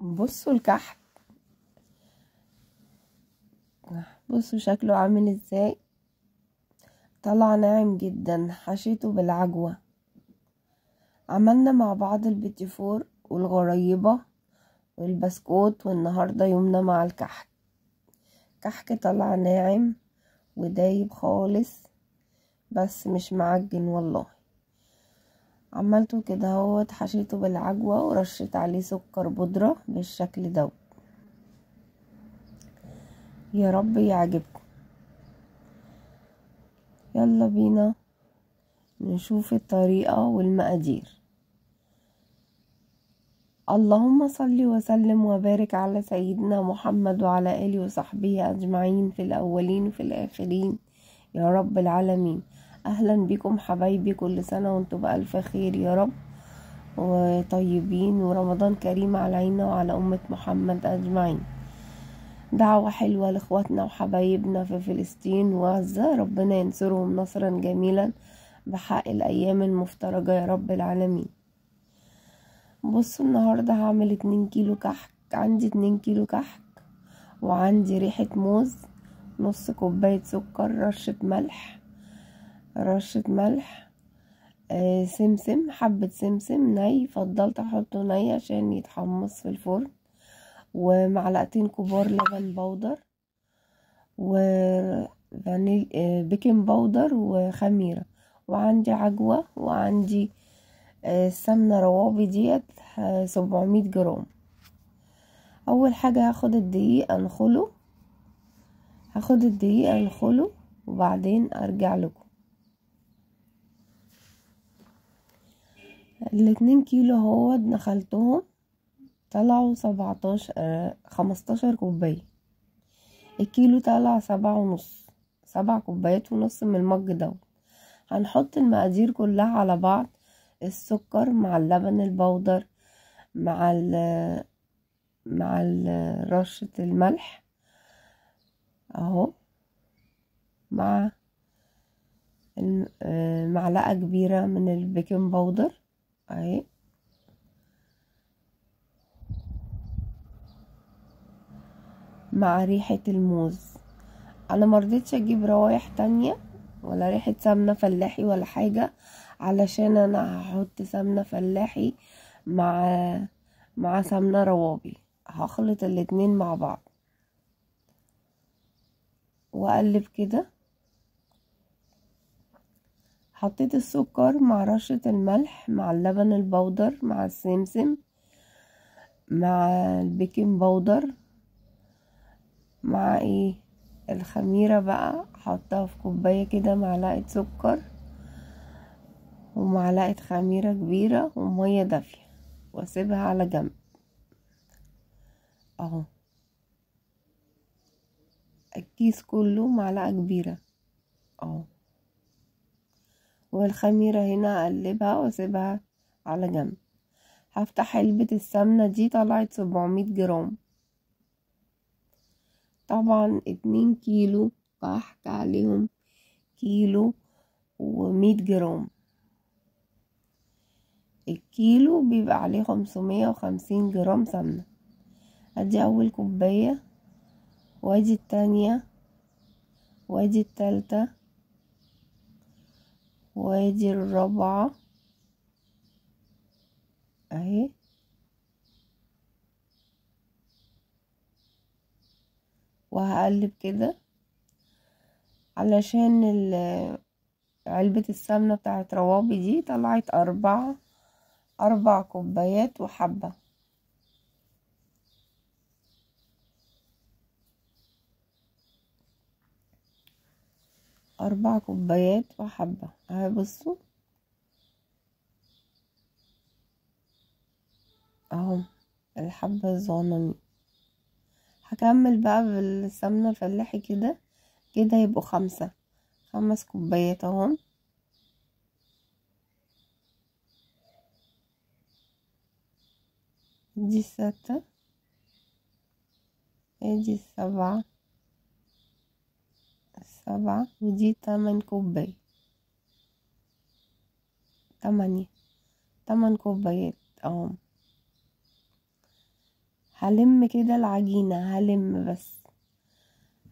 بصوا الكحك، بصوا شكله عامل ازاي. طلع ناعم جدا، حشيته بالعجوة. عملنا مع بعض البيتي فور والغريبة والبسكوت، والنهاردة يومنا مع الكحك. كحك طلع ناعم ودايب خالص، بس مش معجن والله. عملته كده اهوت، حشيته بالعجوة ورشيت عليه سكر بودرة بالشكل ده. يا رب يعجبكم. يلا بينا نشوف الطريقة والمقادير. اللهم صل وسلم وبارك على سيدنا محمد وعلى آله وصحبه أجمعين في الأولين وفي الآخرين يا رب العالمين. أهلا بكم حبايبي، كل سنة وانتم بألف خير يا رب وطيبين، ورمضان كريم علينا وعلى أمة محمد أجمعين. دعوة حلوة لإخواتنا وحبايبنا في فلسطين وغزة، ربنا ينصرهم نصرا جميلا بحق الأيام المفترجة يا رب العالمين. بصوا النهاردة هعمل 2 كيلو كحك. عندي 2 كيلو كحك، وعندي ريحة موز، نص كوباية سكر، رشة ملح، سمسم، حبة سمسم ني، فضلت احطه ني عشان يتحمص في الفرن، ومعلقتين كبار لبن بودر، وفانيل بيكنج باودر وخميرة، وعندي عجوة، وعندي السمنة روابي ديت 700 جرام. اول حاجة هاخد الدقيق انخله وبعدين ارجع لكم. 2 كيلو هو نخلتهم، طلعوا 15 كوباية. الكيلو طلع 7 كوبايات ونص من المج ده. هنحط المقادير كلها على بعض، السكر مع اللبن البودر مع رشة الملح اهو، مع معلقة كبيرة من البيكنج باودر اهي، مع ريحة الموز. انا مرضتش اجيب روايح تانية ولا ريحة سمنة فلاحي ولا حاجة، علشان انا هحط سمنة فلاحي مع سمنة روابي. هخلط الاتنين مع بعض واقلب كده. حطيت السكر مع رشة الملح مع اللبن البودر مع السمسم مع البيكنج باودر مع الخميرة بقى، حطها في كوباية كده، معلقة سكر ومعلقة خميرة كبيرة ومية دافية، واسيبها على جنب اهو. الكيس كله معلقة كبيرة اهو، والخميرة هنا اقلبها واسيبها على جنب. هفتح علبة السمنة دي، طلعت 700 جرام. طبعا 2 كيلو كحك عليهم كيلو و100 جرام. الكيلو بيبقى عليه 550 جرام سمنة. ادي اول كوباية، وادي التانية، وادي التالتة، وادي الرابعة اهي، وهقلب كده علشان علبة السمنة بتاعت روابي دي طلعت 4 كوبايات وحبة. 4 كوبايات وحبة اهي، بصوا اهو الحبة الصغننين. هكمل بقى بالسمنة الفلاحي كده يبقوا 5 كوبايات اهو. دي 6، ادي 7، ودي 8 كوبايات، 8 كوبايات اهو. هلم كده العجينة، هلم بس،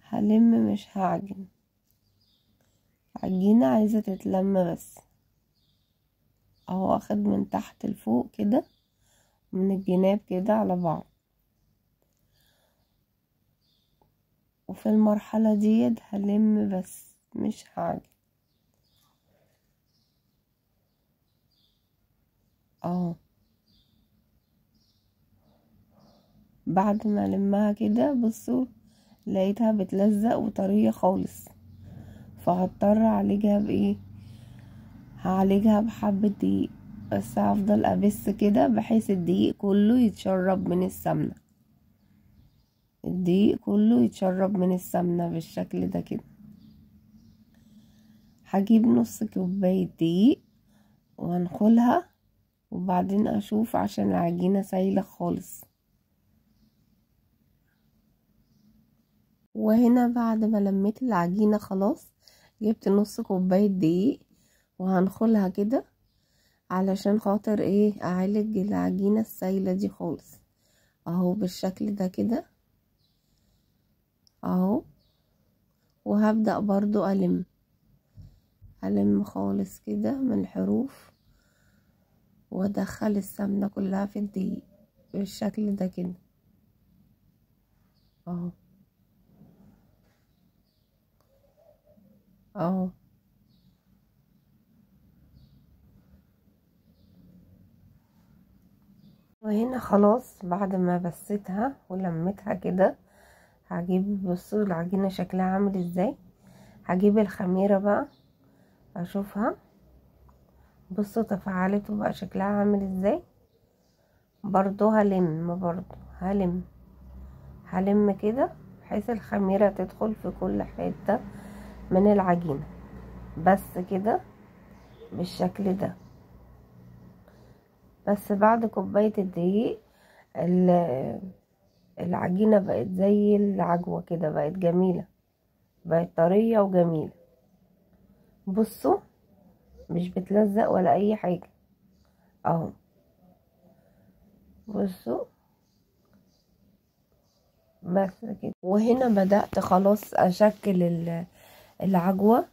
هلم مش هعجن. عجينة عايزة تتلم بس اهو، اخد من تحت لفوق كده، من الجناب كده على بعض. وفي المرحلة دي هلم بس مش هعجن اهو. بعد ما المها كده بصوا لقيتها بتلزق وطرية خالص، فهضطر اعالجها بايه، هعالجها بحبة دقيق. بس هفضل ابس كده بحيث الدقيق كله يتشرب من السمنة، الدقيق كله يتشرب من السمنة بالشكل ده كده. هجيب نص كوباية دقيق وهنخلها، وبعدين اشوف عشان العجينة سايلة خالص. وهنا بعد ما لميت العجينة خلاص، جبت نص كوباية دقيق وهنخلها كده علشان خاطر ايه، اعالج العجينة السايلة دي خالص اهو بالشكل ده كده اهو. وهبدأ برضو ألم خالص كده من الحروف، وادخل السمنة كلها في الدقيق بالشكل ده كده اهو اهو. وهنا خلاص بعد ما بسيتها ولميتها كده، هجيب بصوا العجينة شكلها عامل ازاي. هجيب الخميرة بقى اشوفها، بصوا تفاعلت وبقى شكلها عامل ازاي. برضو هلم كده بحيث الخميرة تدخل في كل حتة من العجينة بس كده بالشكل ده. بس بعد كوباية الدقيق العجينة بقت زي العجوة كده، بقت جميلة، بقت طرية وجميلة. بصوا مش بتلزق ولا اي حاجة اهو، بصوا بس كده. وهنا بدأت خلاص اشكل العجوة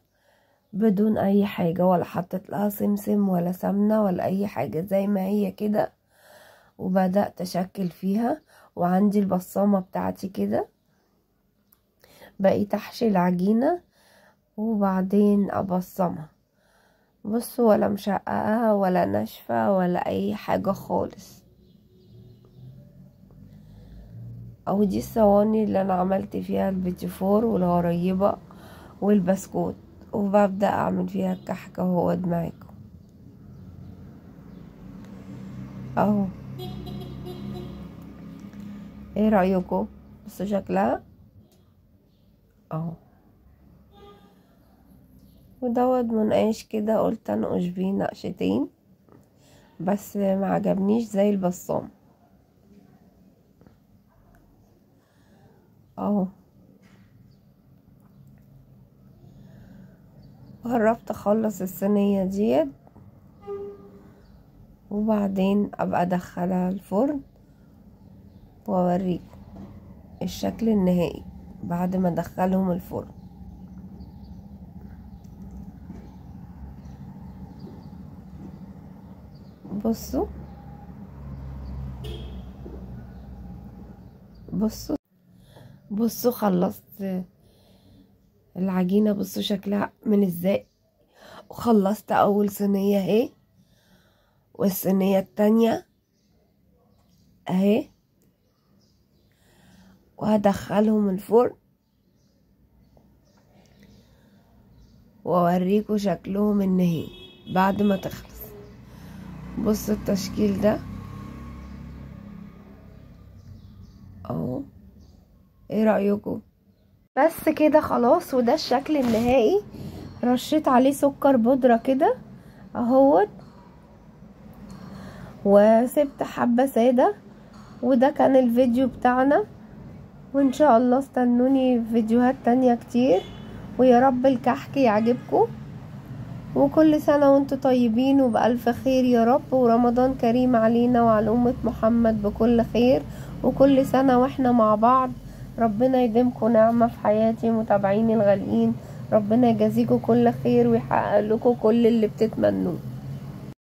بدون اي حاجة، ولا حطيت لها سمسم ولا سمنة ولا اي حاجة، زي ما هي كده. وبدأت اشكل فيها، وعندي البصامة بتاعتي كده. بقيت احشي العجينة وبعدين ابصمها، بصوا ولا مشققة ولا ناشفة ولا اي حاجة خالص. او دي الصواني اللي انا عملت فيها البيتي فور والغريبة والبسكوت، وببدأ اعمل فيها الكحك اهو معاكم اهو. ايه رأيكم؟ بصوا شكلها اهو. ودوت منقاش كده، قلت انقش بيه نقشتين بس ما عجبنيش زي البصام اهو. قربت اخلص الصينية ديت، وبعدين ابقى ادخلها الفرن واوريكم الشكل النهائي بعد ما ادخلهم الفرن. بصوا بصوا بصوا خلصت العجينة، بصوا شكلها من ازاي. وخلصت اول صينية اهي، والصينية التانية اهي، وهدخلهم الفرن واوريكم شكلهم النهائي بعد ما تخلص. بصوا التشكيل ده اهو. ايه رأيكم؟ بس كده خلاص، وده الشكل النهائي. رشيت عليه سكر بودرة كده اهوت، وسبت حبة سادة. وده كان الفيديو بتاعنا، وان شاء الله استنوني في فيديوهات تانية كتير، ويا رب الكحك يعجبكم. وكل سنة وانتم طيبين وبألف خير يا رب، ورمضان كريم علينا وعلى أمة محمد بكل خير، وكل سنة واحنا مع بعض. ربنا يديمكم نعمة في حياتي متابعين الغاليين، ربنا يجازيكم كل خير ويحقق لكم كل اللي بتتمنوه.